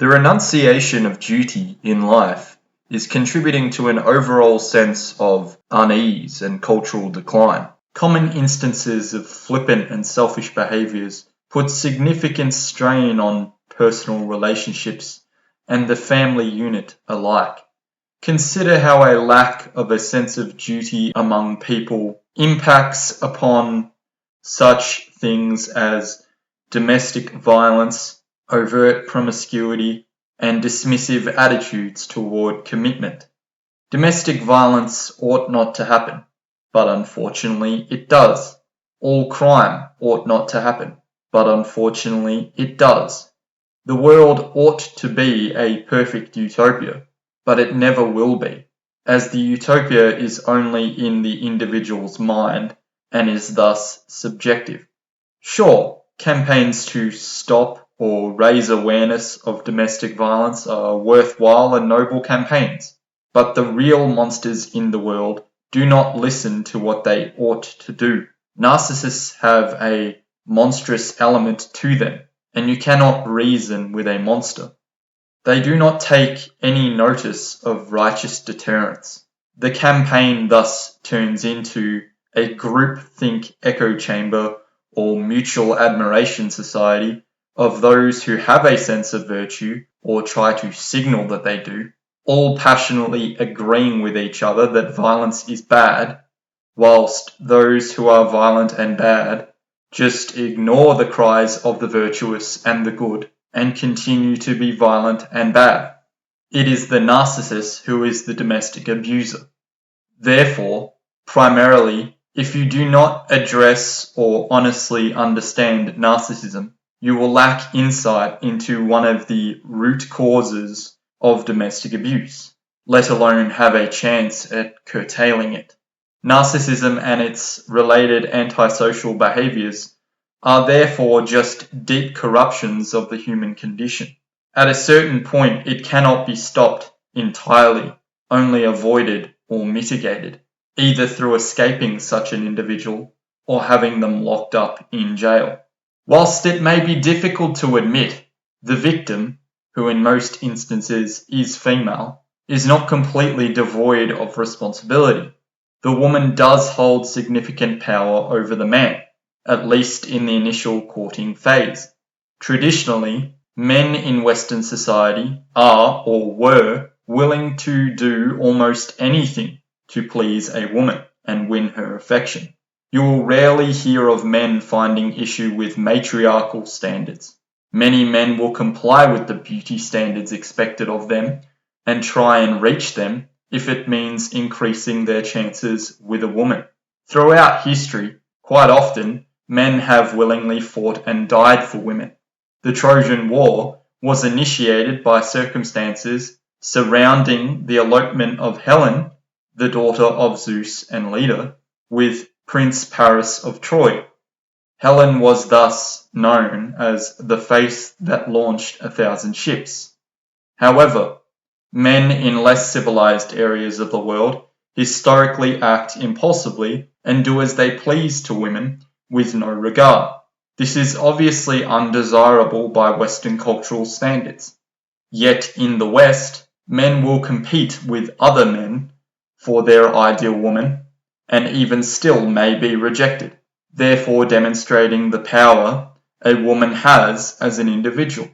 The renunciation of duty in life is contributing to an overall sense of unease and cultural decline. Common instances of flippant and selfish behaviors put significant strain on personal relationships and the family unit alike. Consider how a lack of a sense of duty among people impacts upon such things as domestic violence, overt promiscuity, and dismissive attitudes toward commitment. Domestic violence ought not to happen, but unfortunately it does. All crime ought not to happen, but unfortunately it does. The world ought to be a perfect utopia, but it never will be, as the utopia is only in the individual's mind and is thus subjective. Sure, campaigns to stop or raise awareness of domestic violence are worthwhile and noble campaigns, but the real monsters in the world do not listen to what they ought to do. Narcissists have a monstrous element to them, and you cannot reason with a monster. They do not take any notice of righteous deterrence. The campaign thus turns into a groupthink echo chamber or mutual admiration society of those who have a sense of virtue or try to signal that they do, all passionately agreeing with each other that violence is bad, whilst those who are violent and bad just ignore the cries of the virtuous and the good and continue to be violent and bad. It is the narcissist who is the domestic abuser. Therefore, primarily, if you do not address or honestly understand narcissism, you will lack insight into one of the root causes of domestic abuse, let alone have a chance at curtailing it. Narcissism and its related antisocial behaviors are therefore just deep corruptions of the human condition. At a certain point, it cannot be stopped entirely, only avoided or mitigated, either through escaping such an individual or having them locked up in jail. Whilst it may be difficult to admit, the victim, who in most instances is female, is not completely devoid of responsibility. The woman does hold significant power over the man, at least in the initial courting phase. Traditionally, men in Western society are or were willing to do almost anything to please a woman and win her affection. You will rarely hear of men finding issue with matriarchal standards. Many men will comply with the beauty standards expected of them and try and reach them if it means increasing their chances with a woman. Throughout history, quite often, men have willingly fought and died for women. The Trojan War was initiated by circumstances surrounding the elopement of Helen, the daughter of Zeus and Leda, with Prince Paris of Troy. Helen was thus known as the face that launched 1,000 ships. However, men in less civilized areas of the world historically act impulsively and do as they please to women with no regard. This is obviously undesirable by Western cultural standards. Yet in the West, men will compete with other men for their ideal woman, and even still may be rejected, therefore demonstrating the power a woman has as an individual.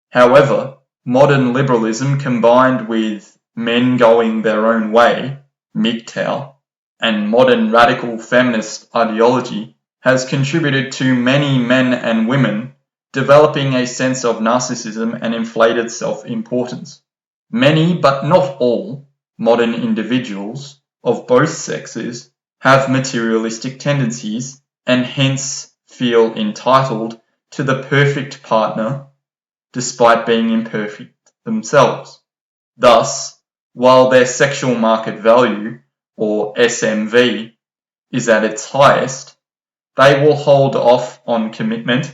However, modern liberalism combined with men going their own way, MGTOW, and modern radical feminist ideology has contributed to many men and women developing a sense of narcissism and inflated self-importance. Many, but not all, modern individuals of both sexes have materialistic tendencies and hence feel entitled to the perfect partner despite being imperfect themselves. Thus, while their sexual market value, or SMV, is at its highest, they will hold off on commitment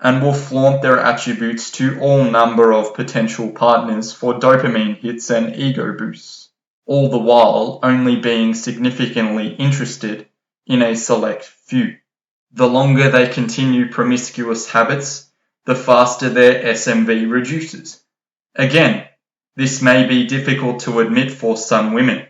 and will flaunt their attributes to all number of potential partners for dopamine hits and ego boosts, all the while only being significantly interested in a select few. The longer they continue promiscuous habits, the faster their SMV reduces, Again, this may be difficult to admit for some women,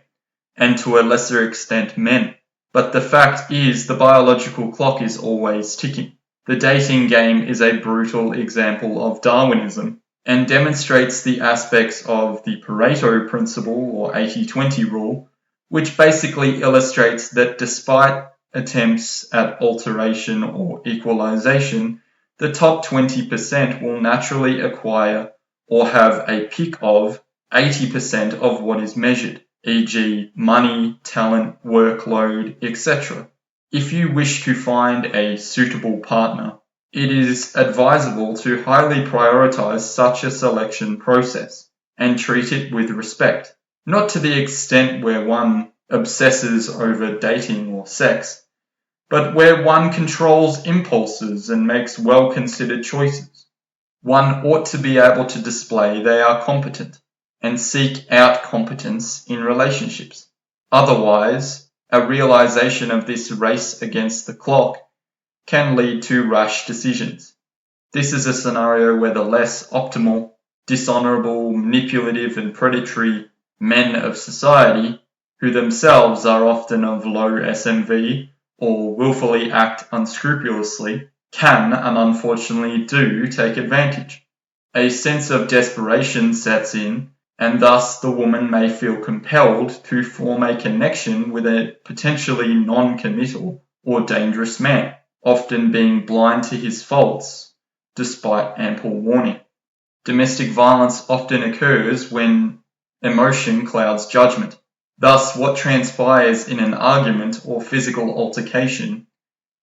and to a lesser extent men, but the fact is the biological clock is always ticking. The dating game is a brutal example of Darwinism and demonstrates the aspects of the Pareto principle or 80-20 rule, which basically illustrates that despite attempts at alteration or equalization, the top 20% will naturally acquire or have a pick of 80% of what is measured, e.g. money, talent, workload, etc. If you wish to find a suitable partner, it is advisable to highly prioritize such a selection process and treat it with respect, not to the extent where one obsesses over dating or sex, but where one controls impulses and makes well-considered choices. One ought to be able to display they are competent and seek out competence in relationships. Otherwise, a realization of this race against the clock can lead to rash decisions. This is a scenario where the less optimal, dishonorable, manipulative, and predatory men of society, who themselves are often of low SMV or willfully act unscrupulously, can and unfortunately do take advantage. A sense of desperation sets in, and thus the woman may feel compelled to form a connection with a potentially non-committal or dangerous man, often being blind to his faults, despite ample warning. Domestic violence often occurs when emotion clouds judgment. Thus, what transpires in an argument or physical altercation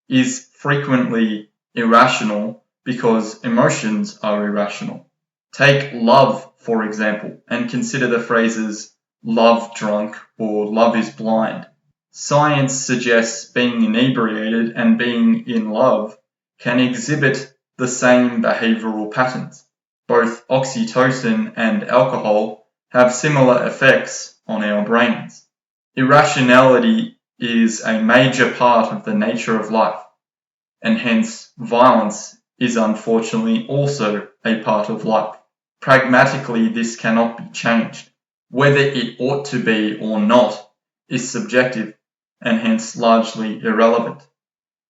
is frequently irrational because emotions are irrational. Take love, for example, and consider the phrases love drunk or love is blind. Science suggests being inebriated and being in love can exhibit the same behavioral patterns. Both oxytocin and alcohol have similar effects on our brains. Irrationality is a major part of the nature of life, and hence violence is unfortunately also a part of life. Pragmatically, this cannot be changed. Whether it ought to be or not is subjective and hence largely irrelevant.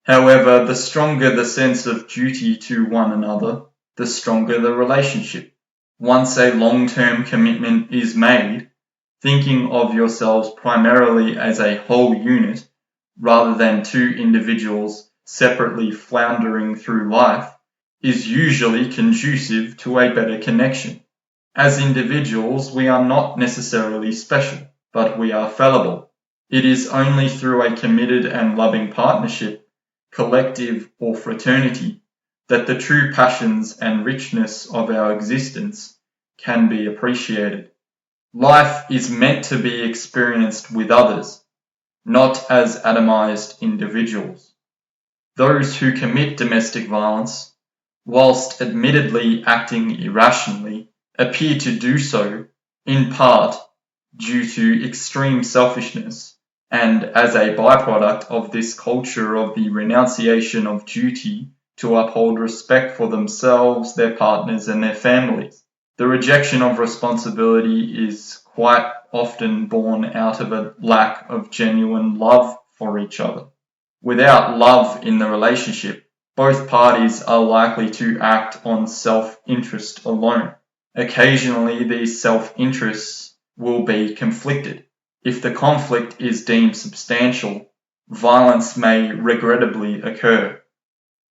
However, the stronger the sense of duty to one another, the stronger the relationship. Once a long-term commitment is made, thinking of yourselves primarily as a whole unit rather than two individuals separately floundering through life is usually conducive to a better connection. As individuals, we are not necessarily special, but we are fallible. It is only through a committed and loving partnership, collective or fraternity, that the true passions and richness of our existence can be appreciated. Life is meant to be experienced with others, not as atomized individuals. Those who commit domestic violence, whilst admittedly acting irrationally, appear to do so, in part, due to extreme selfishness, and as a byproduct of this culture of the renunciation of duty to uphold respect for themselves, their partners, and their families. The rejection of responsibility is quite often born out of a lack of genuine love for each other. Without love in the relationship, both parties are likely to act on self-interest alone. Occasionally, these self-interests will be conflicted. If the conflict is deemed substantial, violence may regrettably occur.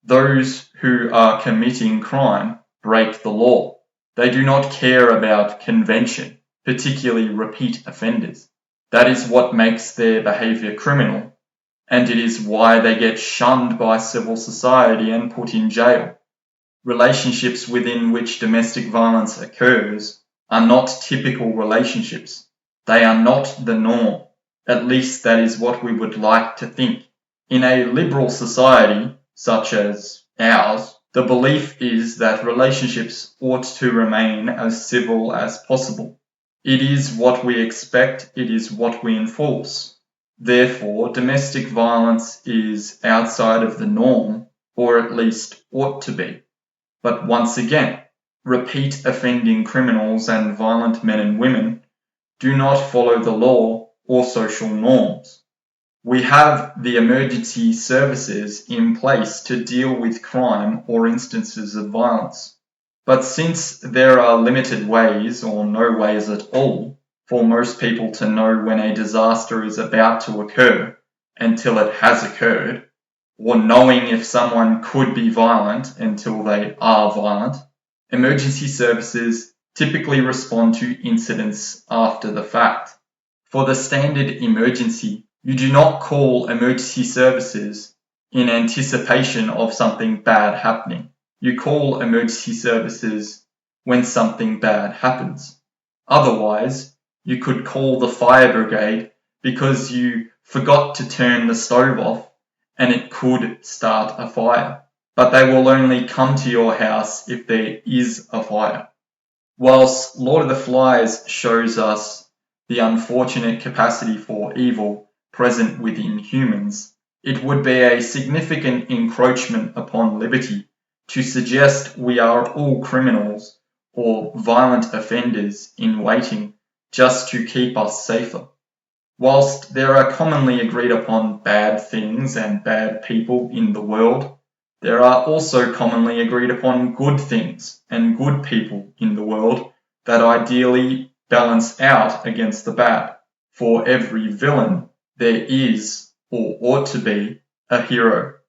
Those who are committing crime break the law. They do not care about convention, particularly repeat offenders. That is what makes their behavior criminal, and it is why they get shunned by civil society and put in jail. Relationships within which domestic violence occurs are not typical relationships. They are not the norm. At least that is what we would like to think. In a liberal society, such as ours, the belief is that relationships ought to remain as civil as possible. It is what we expect, it is what we enforce. Therefore, domestic violence is outside of the norm, or at least ought to be. But once again, repeat offending criminals and violent men and women do not follow the law or social norms. We have the emergency services in place to deal with crime or instances of violence. But since there are limited ways, or no ways at all, for most people to know when a disaster is about to occur until it has occurred, or knowing if someone could be violent until they are violent, emergency services typically respond to incidents after the fact. For the standard emergency, you do not call emergency services in anticipation of something bad happening. You call emergency services when something bad happens. Otherwise, you could call the fire brigade because you forgot to turn the stove off and it could start a fire. But they will only come to your house if there is a fire. Whilst Lord of the Flies shows us the unfortunate capacity for evil present within humans, it would be a significant encroachment upon liberty to suggest we are all criminals or violent offenders in waiting just to keep us safer. Whilst there are commonly agreed upon bad things and bad people in the world, there are also commonly agreed upon good things and good people in the world that ideally balance out against the bad. For every villain, there is, or ought to be, a hero.